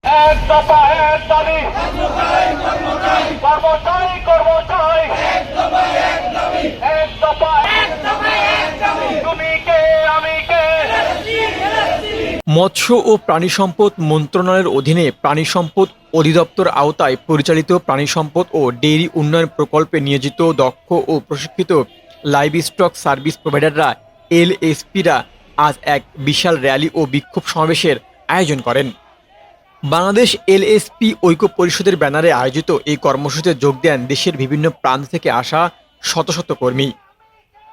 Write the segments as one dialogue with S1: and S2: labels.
S1: এক দফা এক দাবি করবো চাই এক দফা তুমি কে আমি কে।
S2: মৎস্য ও প্রাণী সম্পদ মন্ত্রণালয়ের অধীনে প্রাণী সম্পদ অধিদপ্তর আওতায় পরিচালিত প্রাণী সম্পদ ও ডেইরি উন্নয়ন প্রকল্পে নিয়োজিত দক্ষ ও প্রশিক্ষিত লাইভস্টক সার্ভিস প্রোভাইডাররা এলএসপিরা আজ এক বিশাল র্যালি ও বিক্ষোভ সমাবেশের আয়োজন করেন। বাংলাদেশ এলএসপি ঐক্য পরিষদের ব্যানারে আয়োজিত এই কর্মসূচিতে যোগ দেন দেশের বিভিন্ন প্রান্ত থেকে আসা শত শত কর্মী।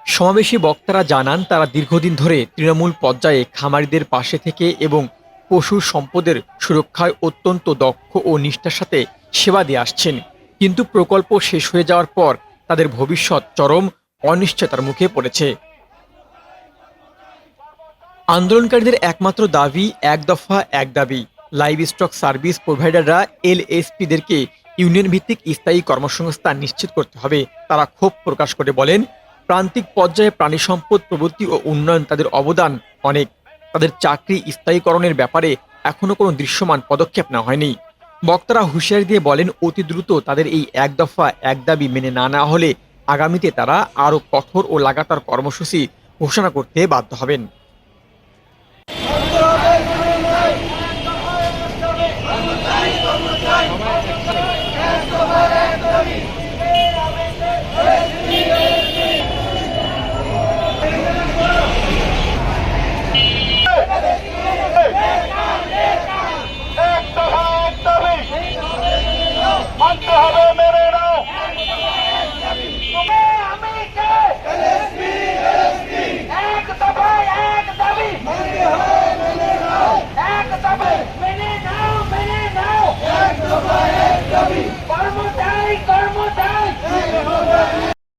S2: সমাবেশে বক্তারা জানান, তারা দীর্ঘদিন ধরে তৃণমূল পর্যায়ে খামারিদের পাশে থেকে এবং পশু সম্পদের সুরক্ষায় অত্যন্ত দক্ষ ও নিষ্ঠার সাথে সেবা দিয়ে আসছেন, কিন্তু প্রকল্প শেষ হয়ে যাওয়ার পর তাদের ভবিষ্যৎ চরম অনিশ্চয়তার মুখে পড়েছে। আন্দোলনকারীদের একমাত্র দাবি এক দফা এক দাবি। লাইভস্টক সার্ভিস প্রোভাইডাররা এলএসপিদেরকে ইউনিয়ন ভিত্তিক স্থায়ী কর্মসংস্থান নিশ্চিত করতে হবে। তারা ক্ষোভ প্রকাশ করে বলেন, প্রান্তিক পর্যায়ে প্রাণী সম্পদ প্রবৃদ্ধি ও উন্নয়ন তাদের অবদান অনেক। তাদের চাকরি স্থায়ীকরণের ব্যাপারে এখনো কোনো দৃশ্যমান পদক্ষেপ নেওয়া হয়নি। বক্তারা হুঁশিয়ারি দিয়ে বলেন, অতি দ্রুত তাদের এই এক দফা এক দাবি মেনে না নেওয়া হলে আগামীতে তারা আরও কঠোর ও লাগাতার কর্মসূচি ঘোষণা করতে বাধ্য হবেন।
S1: মানতে হবে